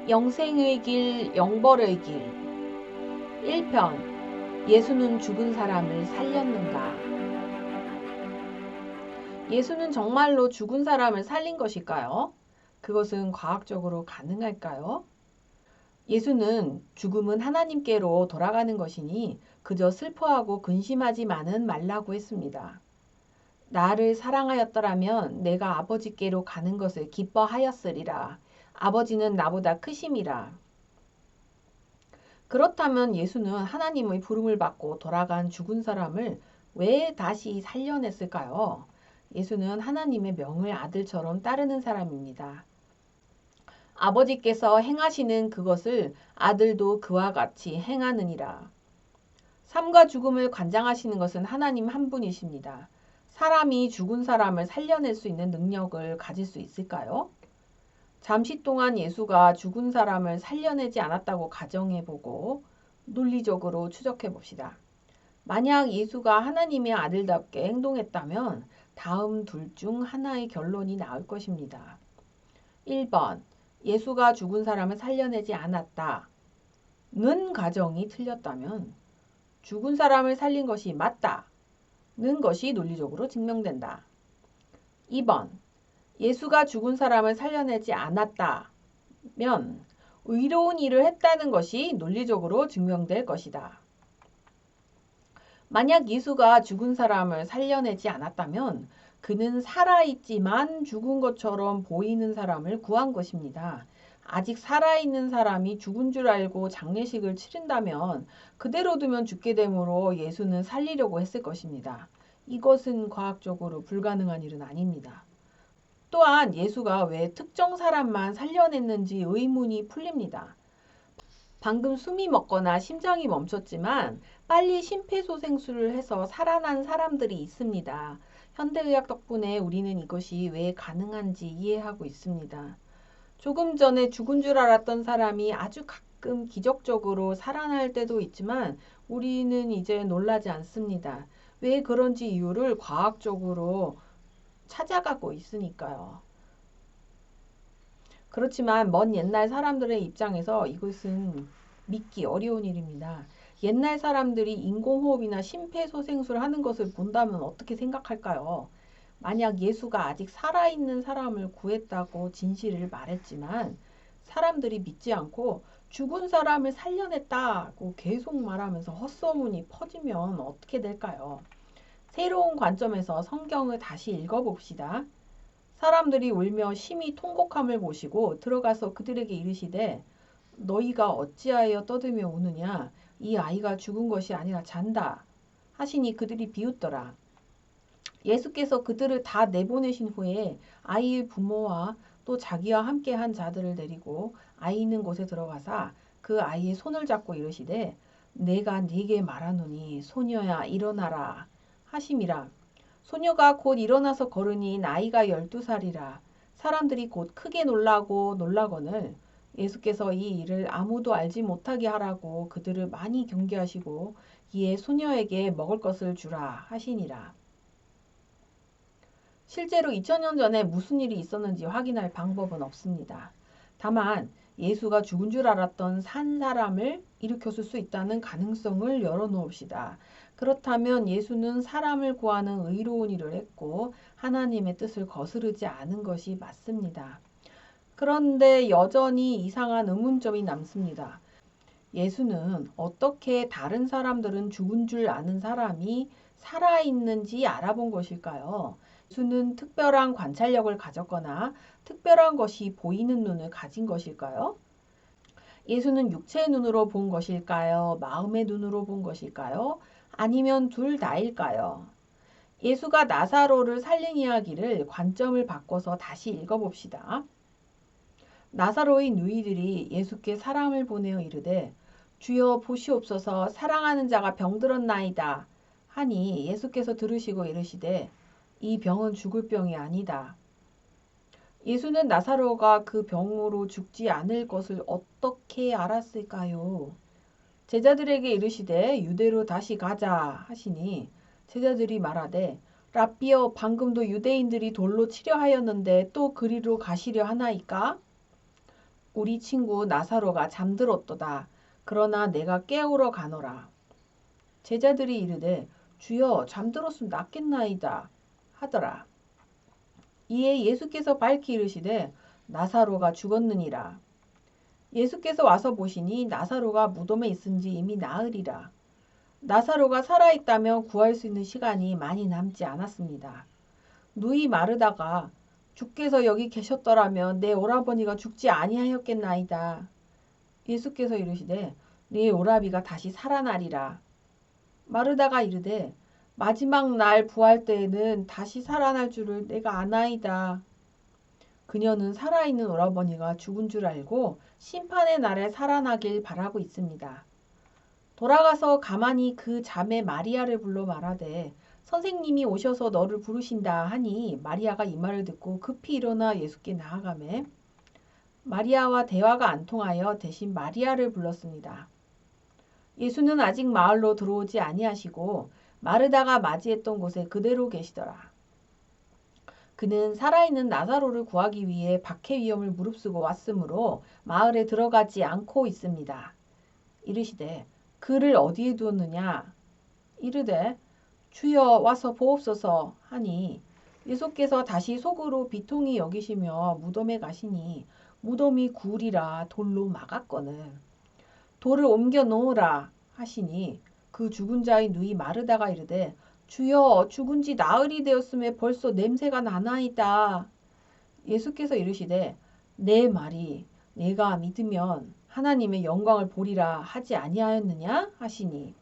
영생의 길, 영벌의 길. 1편. 예수는 죽은 사람을 살렸는가? 예수는 정말로 죽은 사람을 살린 것일까요? 그것은 과학적으로 가능할까요? 예수는 죽음은 하나님께로 돌아가는 것이니 그저 슬퍼하고 근심하지만은 말라고 했습니다. 나를 사랑하였더라면 내가 아버지께로 가는 것을 기뻐하였으리라. 아버지는 나보다 크심이라. 그렇다면 예수는 하나님의 부름을 받고 돌아간 죽은 사람을 왜 다시 살려냈을까요? 예수는 하나님의 명을 아들처럼 따르는 사람입니다. 아버지께서 행하시는 그것을 아들도 그와 같이 행하느니라. 삶과 죽음을 관장하시는 것은 하나님 한 분이십니다. 사람이 죽은 사람을 살려낼 수 있는 능력을 가질 수 있을까요? 잠시 동안 예수가 죽은 사람을 살려내지 않았다고 가정해보고 논리적으로 추적해봅시다. 만약 예수가 하나님의 아들답게 행동했다면 다음 둘 중 하나의 결론이 나올 것입니다. 1번. 예수가 죽은 사람을 살려내지 않았다. 는 가정이 틀렸다면 죽은 사람을 살린 것이 맞다. 는 것이 논리적으로 증명된다. 2번. 예수가 죽은 사람을 살려내지 않았다면 의로운 일을 했다는 것이 논리적으로 증명될 것이다. 만약 예수가 죽은 사람을 살려내지 않았다면 그는 살아있지만 죽은 것처럼 보이는 사람을 구한 것입니다. 아직 살아있는 사람이 죽은 줄 알고 장례식을 치른다면 그대로 두면 죽게 되므로 예수는 살리려고 했을 것입니다. 이것은 과학적으로 불가능한 일은 아닙니다. 또한 예수가 왜 특정 사람만 살려냈는지 의문이 풀립니다. 방금 숨이 멎거나 심장이 멈췄지만 빨리 심폐소생술을 해서 살아난 사람들이 있습니다. 현대의학 덕분에 우리는 이것이 왜 가능한지 이해하고 있습니다. 조금 전에 죽은 줄 알았던 사람이 아주 가끔 기적적으로 살아날 때도 있지만 우리는 이제 놀라지 않습니다. 왜 그런지 이유를 과학적으로 찾아가고 있으니까요. 그렇지만 먼 옛날 사람들의 입장에서 이것은 믿기 어려운 일입니다. 옛날 사람들이 인공호흡이나 심폐소생술 하는 것을 본다면 어떻게 생각할까요? 만약 예수가 아직 살아있는 사람을 구했다고 진실을 말했지만 사람들이 믿지 않고 죽은 사람을 살려냈다고 계속 말하면서 헛소문이 퍼지면 어떻게 될까요? 새로운 관점에서 성경을 다시 읽어봅시다. 사람들이 울며 심히 통곡함을 보시고 들어가서 그들에게 이르시되 너희가 어찌하여 떠들며 우느냐 이 아이가 죽은 것이 아니라 잔다 하시니 그들이 비웃더라. 예수께서 그들을 다 내보내신 후에 아이의 부모와 또 자기와 함께 한 자들을 데리고 아이 있는 곳에 들어가사 그 아이의 손을 잡고 이르시되 내가 네게 말하노니 소녀야 일어나라 하심이라. 소녀가 곧 일어나서 걸으니 나이가 12살이라. 사람들이 곧 크게 놀라거늘 예수께서 이 일을 아무도 알지 못하게 하라고 그들을 많이 경계하시고 이에 소녀에게 먹을 것을 주라 하시니라. 실제로 2000년 전에 무슨 일이 있었는지 확인할 방법은 없습니다. 다만 예수가 죽은 줄 알았던 산 사람을 일으켰을 수 있다는 가능성을 열어놓읍시다. 그렇다면 예수는 사람을 구하는 의로운 일을 했고 하나님의 뜻을 거스르지 않은 것이 맞습니다. 그런데 여전히 이상한 의문점이 남습니다. 예수는 어떻게 다른 사람들은 죽은 줄 아는 사람이 살아있는지 알아본 것일까요? 예수는 특별한 관찰력을 가졌거나 특별한 것이 보이는 눈을 가진 것일까요? 예수는 육체의 눈으로 본 것일까요? 마음의 눈으로 본 것일까요? 아니면 둘 다일까요? 예수가 나사로를 살린 이야기를 관점을 바꿔서 다시 읽어봅시다. 나사로의 누이들이 예수께 사람을 보내어 이르되 주여 보시옵소서 사랑하는 자가 병들었나이다 하니 예수께서 들으시고 이르시되 이 병은 죽을 병이 아니다. 예수는 나사로가 그 병으로 죽지 않을 것을 어떻게 알았을까요? 제자들에게 이르시되 유대로 다시 가자 하시니 제자들이 말하되 랍비여 방금도 유대인들이 돌로 치려 하였는데 또 그리로 가시려 하나이까? 우리 친구 나사로가 잠들었도다. 그러나 내가 깨우러 가노라. 제자들이 이르되 주여 잠들었으면 낫겠나이다 하더라. 이에 예수께서 밝히 이르시되 나사로가 죽었느니라. 예수께서 와서 보시니 나사로가 무덤에 있은지 이미 나흘이라. 나사로가 살아있다면 구할 수 있는 시간이 많이 남지 않았습니다. 누이 마르다가 주께서 여기 계셨더라면 내 오라버니가 죽지 아니하였겠나이다. 예수께서 이르시되 네 오라비가 다시 살아나리라. 마르다가 이르되 마지막 날 부활 때에는 다시 살아날 줄을 내가 아나이다. 그녀는 살아있는 오라버니가 죽은 줄 알고 심판의 날에 살아나길 바라고 있습니다. 돌아가서 가만히 그 자매 마리아를 불러 말하되 선생님이 오셔서 너를 부르신다 하니 마리아가 이 말을 듣고 급히 일어나 예수께 나아가매 마리아와 대화가 안 통하여 대신 마리아를 불렀습니다. 예수는 아직 마을로 들어오지 아니하시고 마르다가 맞이했던 곳에 그대로 계시더라. 그는 살아있는 나사로를 구하기 위해 박해 위험을 무릅쓰고 왔으므로 마을에 들어가지 않고 있습니다. 이르시되 그를 어디에 두었느냐? 이르되 주여 와서 보옵소서 하니 예수께서 다시 속으로 비통히 여기시며 무덤에 가시니 무덤이 굴이라 돌로 막았거늘 돌을 옮겨 놓으라 하시니 그 죽은 자의 누이 마르다가 이르되 주여 죽은 지 나흘이 되었음에 벌써 냄새가 나나이다. 예수께서 이르시되 내 말이 내가 믿으면 하나님의 영광을 보리라 하지 아니하였느냐 하시니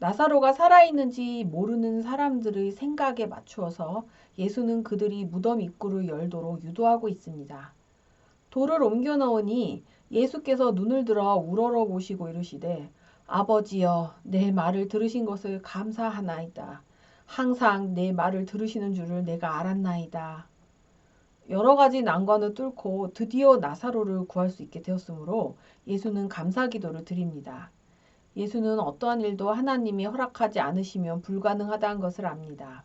나사로가 살아있는지 모르는 사람들의 생각에 맞추어서 예수는 그들이 무덤 입구를 열도록 유도하고 있습니다. 돌을 옮겨 넣으니 예수께서 눈을 들어 우러러 보시고 이르시되 아버지여 내 말을 들으신 것을 감사하나이다. 항상 내 말을 들으시는 줄을 내가 알았나이다. 여러 가지 난관을 뚫고 드디어 나사로를 구할 수 있게 되었으므로 예수는 감사기도를 드립니다. 예수는 어떠한 일도 하나님이 허락하지 않으시면 불가능하다는 것을 압니다.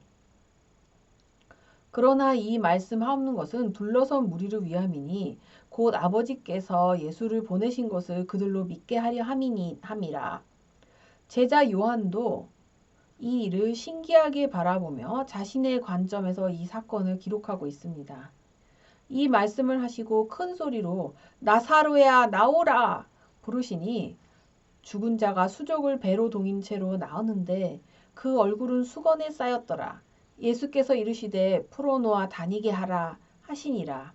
그러나 이 말씀하옵는 것은 둘러선 무리를 위함이니 곧 아버지께서 예수를 보내신 것을 그들로 믿게 하려 함이라. 제자 요한도 이 일을 신기하게 바라보며 자신의 관점에서 이 사건을 기록하고 있습니다. 이 말씀을 하시고 큰 소리로 나사로야 나오라 부르시니 죽은 자가 수족을 배로 동인 채로 나오는데 그 얼굴은 수건에 쌓였더라. 예수께서 이르시되 풀어놓아 다니게 하라 하시니라.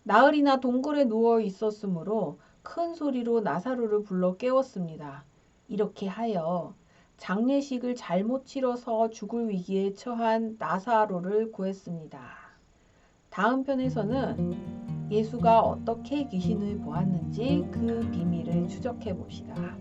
나흘이나 동굴에 누워 있었으므로 큰 소리로 나사로를 불러 깨웠습니다. 이렇게 하여 장례식을 잘못 치러서 죽을 위기에 처한 나사로를 구했습니다. 다음 편에서는 예수가 어떻게 귀신을 보았는지 그 비밀을 추적해 봅시다.